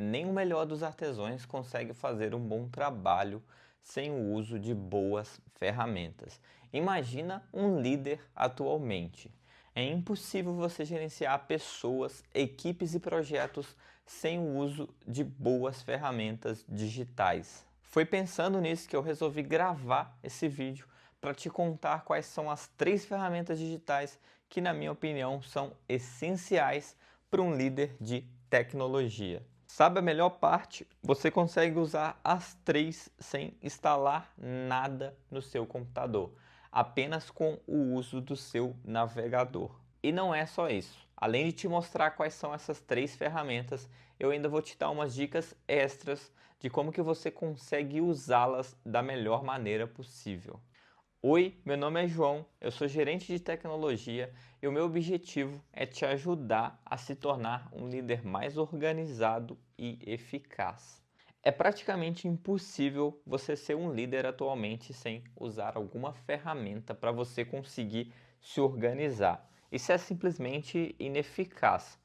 nem o melhor dos artesãos consegue fazer um bom trabalho sem o uso de boas ferramentas. Imagina um líder atualmente. É impossível você gerenciar pessoas, equipes e projetos sem o uso de boas ferramentas digitais. Foi pensando nisso que eu resolvi gravar esse vídeo para te contar quais são as 3 ferramentas digitais que, na minha opinião, são essenciais para um líder de tecnologia. Sabe a melhor parte? Você consegue usar as 3 sem instalar nada no seu computador, apenas com o uso do seu navegador. E não é só isso. Além de te mostrar quais são essas 3 ferramentas, eu ainda vou te dar umas dicas extras de como que você consegue usá-las da melhor maneira possível. Oi, meu nome é João, eu sou gerente de tecnologia e o meu objetivo é te ajudar a se tornar um líder mais organizado e eficaz. É praticamente impossível você ser um líder atualmente sem usar alguma ferramenta para você conseguir se organizar. Isso é simplesmente ineficaz.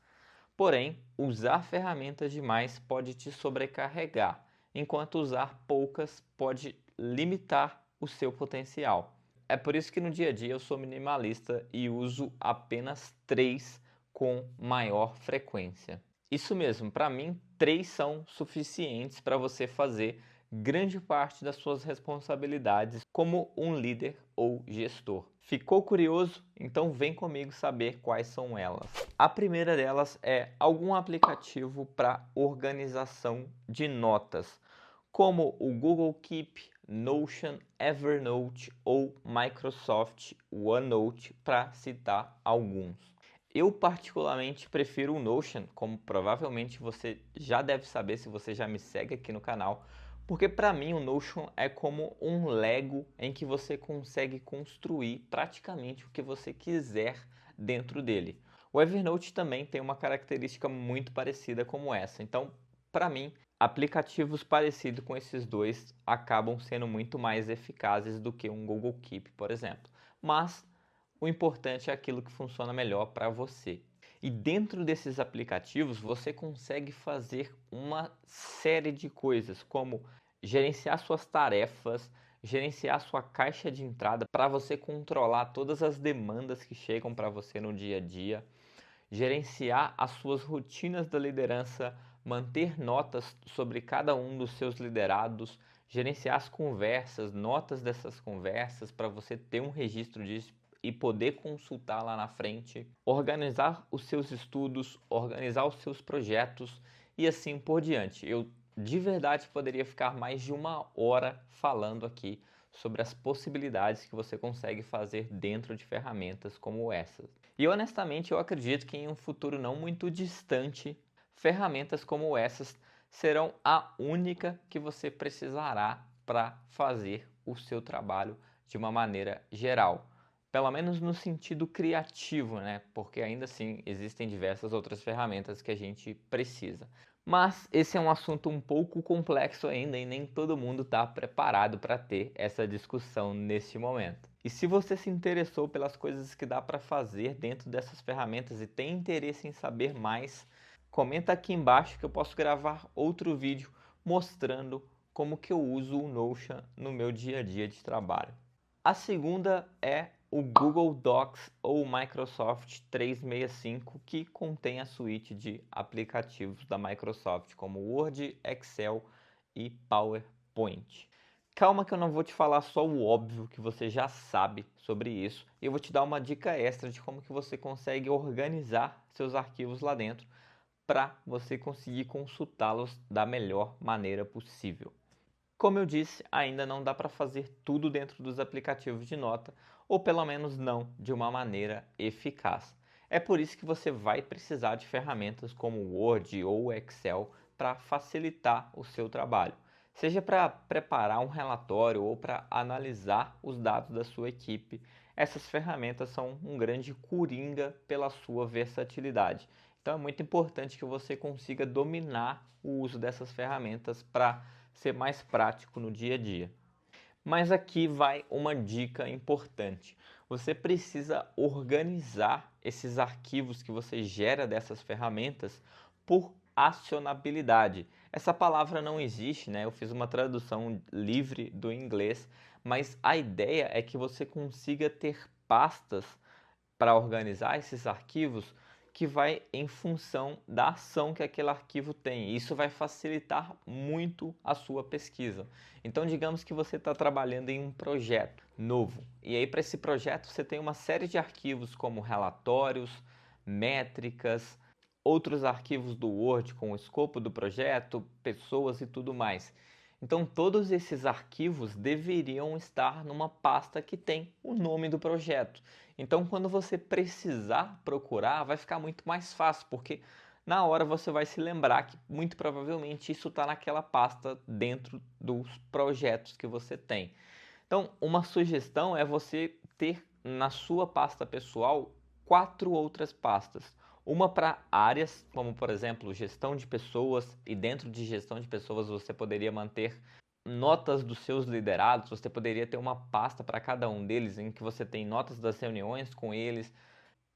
Porém, usar ferramentas demais pode te sobrecarregar, enquanto usar poucas pode limitar o seu potencial. É por isso que no dia a dia eu sou minimalista e uso apenas 3 com maior frequência. Isso mesmo, para mim, 3 são suficientes para você fazer grande parte das suas responsabilidades como um líder ou gestor. Ficou curioso? Então vem comigo saber quais são elas. A primeira delas é algum aplicativo para organização de notas, como o Google Keep, Notion, Evernote ou Microsoft OneNote, para citar alguns. Eu particularmente prefiro o Notion, como provavelmente você já deve saber se você já me segue aqui no canal, porque para mim o Notion é como um Lego em que você consegue construir praticamente o que você quiser dentro dele. O Evernote também tem uma característica muito parecida como essa, então para mim aplicativos parecidos com esses dois acabam sendo muito mais eficazes do que um Google Keep, por exemplo. Mas o importante é aquilo que funciona melhor para você. E dentro desses aplicativos você consegue fazer uma série de coisas, como gerenciar suas tarefas, gerenciar sua caixa de entrada para você controlar todas as demandas que chegam para você no dia a dia, gerenciar as suas rotinas da liderança, manter notas sobre cada um dos seus liderados, gerenciar as conversas, notas dessas conversas para você ter um registro disso e poder consultar lá na frente, organizar os seus estudos, organizar os seus projetos e assim por diante. Eu de verdade poderia ficar mais de 1 hora falando aqui sobre as possibilidades que você consegue fazer dentro de ferramentas como essas. E honestamente eu acredito que em um futuro não muito distante, ferramentas como essas serão a única que você precisará para fazer o seu trabalho de uma maneira geral. Pelo menos no sentido criativo, né? Porque ainda assim existem diversas outras ferramentas que a gente precisa. Mas esse é um assunto um pouco complexo ainda e nem todo mundo está preparado para ter essa discussão neste momento. E se você se interessou pelas coisas que dá para fazer dentro dessas ferramentas e tem interesse em saber mais, comenta aqui embaixo que eu posso gravar outro vídeo mostrando como que eu uso o Notion no meu dia a dia de trabalho. A segunda é o Google Docs ou Microsoft 365, que contém a suíte de aplicativos da Microsoft, como Word, Excel e PowerPoint. Calma que eu não vou te falar só o óbvio que você já sabe sobre isso, e eu vou te dar uma dica extra de como que você consegue organizar seus arquivos lá dentro para você conseguir consultá-los da melhor maneira possível. Como eu disse, ainda não dá para fazer tudo dentro dos aplicativos de nota, ou pelo menos não de uma maneira eficaz. É por isso que você vai precisar de ferramentas como o Word ou o Excel para facilitar o seu trabalho. Seja para preparar um relatório ou para analisar os dados da sua equipe, essas ferramentas são um grande coringa pela sua versatilidade. Então é muito importante que você consiga dominar o uso dessas ferramentas para ser mais prático no dia a dia. Mas aqui vai uma dica importante. Você precisa organizar esses arquivos que você gera dessas ferramentas por acionabilidade. Essa palavra não existe, né? Eu fiz uma tradução livre do inglês, mas a ideia é que você consiga ter pastas para organizar esses arquivos que vai em função da ação que aquele arquivo tem. Isso vai facilitar muito a sua pesquisa. Então, digamos que você está trabalhando em um projeto novo, e aí para esse projeto você tem uma série de arquivos como relatórios, métricas, outros arquivos do Word com o escopo do projeto, pessoas e tudo mais. Então, todos esses arquivos deveriam estar numa pasta que tem o nome do projeto. Então, quando você precisar procurar, vai ficar muito mais fácil, porque na hora você vai se lembrar que muito provavelmente isso está naquela pasta dentro dos projetos que você tem. Então, uma sugestão é você ter na sua pasta pessoal 4 outras pastas. Uma para áreas, como por exemplo, gestão de pessoas, e dentro de gestão de pessoas você poderia manter notas dos seus liderados, você poderia ter uma pasta para cada um deles, em que você tem notas das reuniões com eles,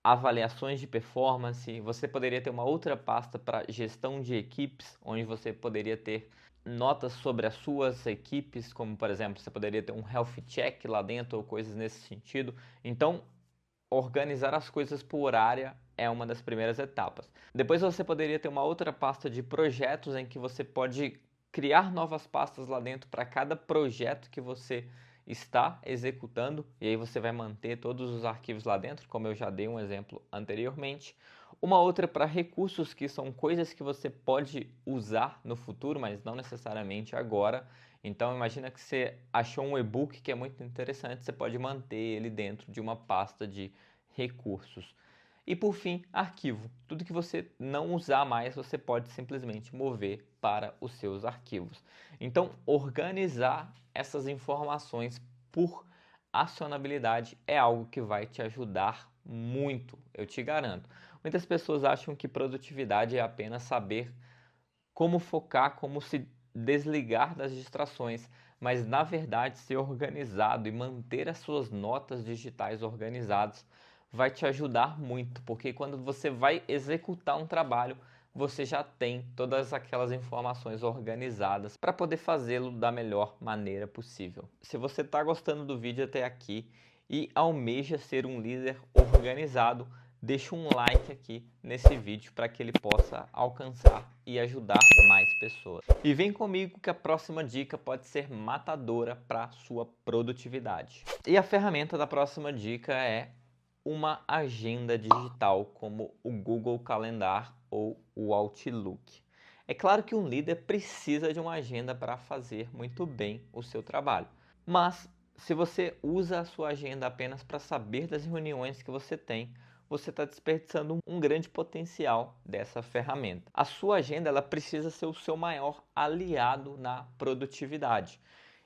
avaliações de performance, você poderia ter uma outra pasta para gestão de equipes, onde você poderia ter notas sobre as suas equipes, como por exemplo, você poderia ter um health check lá dentro ou coisas nesse sentido. Então, organizar as coisas por área é uma das primeiras etapas. Depois você poderia ter uma outra pasta de projetos em que você pode criar novas pastas lá dentro para cada projeto que você está executando, e aí você vai manter todos os arquivos lá dentro, como eu já dei um exemplo anteriormente. Uma outra para recursos, que são coisas que você pode usar no futuro, mas não necessariamente agora. Então imagina que você achou um e-book que é muito interessante, você pode manter ele dentro de uma pasta de recursos. E por fim, arquivo. Tudo que você não usar mais, você pode simplesmente mover para os seus arquivos. Então, organizar essas informações por acionabilidade é algo que vai te ajudar muito, eu te garanto. Muitas pessoas acham que produtividade é apenas saber como focar, como se desligar das distrações, mas na verdade ser organizado e manter as suas notas digitais organizadas vai te ajudar muito, porque quando você vai executar um trabalho, você já tem todas aquelas informações organizadas para poder fazê-lo da melhor maneira possível. Se você está gostando do vídeo até aqui e almeja ser um líder organizado, deixa um like aqui nesse vídeo para que ele possa alcançar e ajudar mais pessoas. E vem comigo que a próxima dica pode ser matadora para sua produtividade. E a ferramenta da próxima dica é uma agenda digital, como o Google Calendar ou o Outlook. É claro que um líder precisa de uma agenda para fazer muito bem o seu trabalho, mas se você usa a sua agenda apenas para saber das reuniões que você tem, você está desperdiçando um grande potencial dessa ferramenta. A sua agenda ela precisa ser o seu maior aliado na produtividade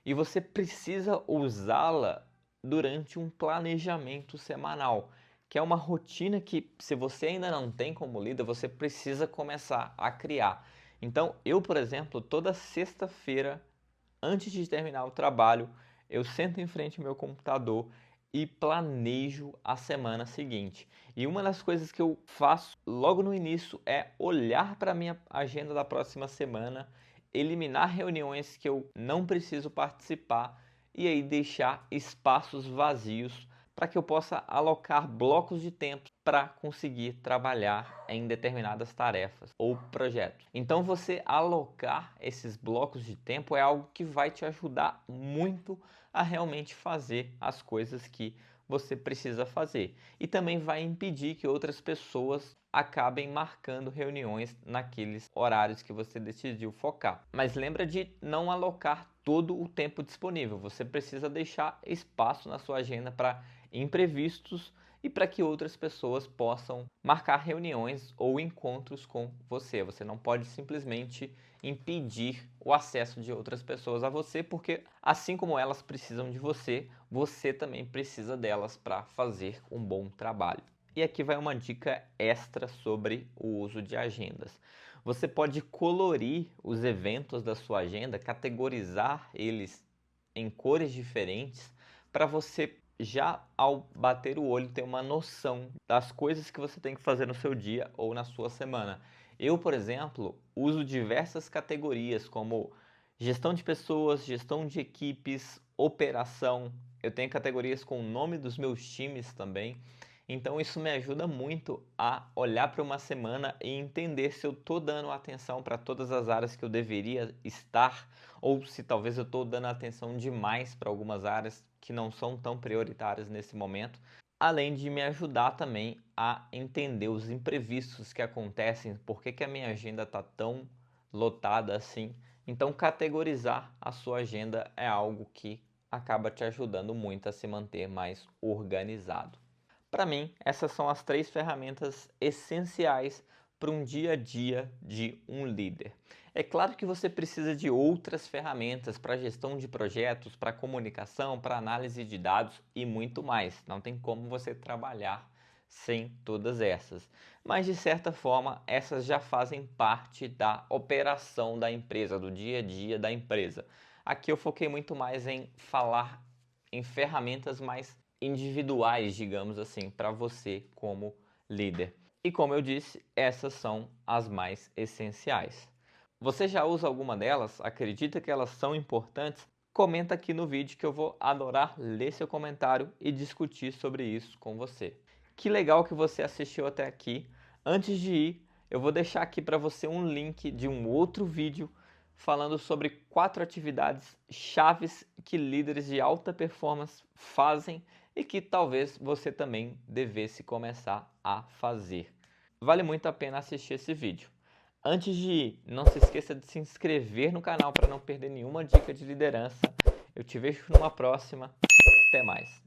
e você precisa usá-la durante um planejamento semanal, que é uma rotina que, se você ainda não tem como líder, você precisa começar a criar. Então, eu, por exemplo, toda sexta-feira, antes de terminar o trabalho, eu sento em frente ao meu computador e planejo a semana seguinte. E uma das coisas que eu faço logo no início é olhar para a minha agenda da próxima semana, eliminar reuniões que eu não preciso participar e aí deixar espaços vazios para que eu possa alocar blocos de tempo para conseguir trabalhar em determinadas tarefas ou projetos. Então você alocar esses blocos de tempo é algo que vai te ajudar muito a realmente fazer as coisas que você precisa fazer. E também vai impedir que outras pessoas acabem marcando reuniões naqueles horários que você decidiu focar. Mas lembra de não alocar todo o tempo disponível. Você precisa deixar espaço na sua agenda para imprevistos e para que outras pessoas possam marcar reuniões ou encontros com você. Você não pode simplesmente impedir o acesso de outras pessoas a você, porque assim como elas precisam de você, você também precisa delas para fazer um bom trabalho. E aqui vai uma dica extra sobre o uso de agendas. Você pode colorir os eventos da sua agenda, categorizar eles em cores diferentes, para você já ao bater o olho ter uma noção das coisas que você tem que fazer no seu dia ou na sua semana. Eu, por exemplo, uso diversas categorias como gestão de pessoas, gestão de equipes, operação. Eu tenho categorias com o nome dos meus times também. Então isso me ajuda muito a olhar para uma semana e entender se eu estou dando atenção para todas as áreas que eu deveria estar, ou se talvez eu estou dando atenção demais para algumas áreas que não são tão prioritárias nesse momento, além de me ajudar também a entender os imprevistos que acontecem, por que a minha agenda está tão lotada assim. Então, categorizar a sua agenda é algo que acaba te ajudando muito a se manter mais organizado. Para mim, essas são as 3 ferramentas essenciais para um dia a dia de um líder. É claro que você precisa de outras ferramentas para gestão de projetos, para comunicação, para análise de dados e muito mais. Não tem como você trabalhar sem todas essas. Mas, de certa forma, essas já fazem parte da operação da empresa, do dia a dia da empresa. Aqui eu foquei muito mais em falar em ferramentas mais individuais, digamos assim, para você como líder. E como eu disse, essas são as mais essenciais. Você já usa alguma delas? Acredita que elas são importantes? Comenta aqui no vídeo que eu vou adorar ler seu comentário e discutir sobre isso com você. Que legal que você assistiu até aqui. Antes de ir, eu vou deixar aqui para você um link de um outro vídeo falando sobre 4 atividades chaves que líderes de alta performance fazem e que talvez você também devesse começar a fazer. Vale muito a pena assistir esse vídeo. Antes de ir, não se esqueça de se inscrever no canal para não perder nenhuma dica de liderança. Eu te vejo numa próxima. Até mais.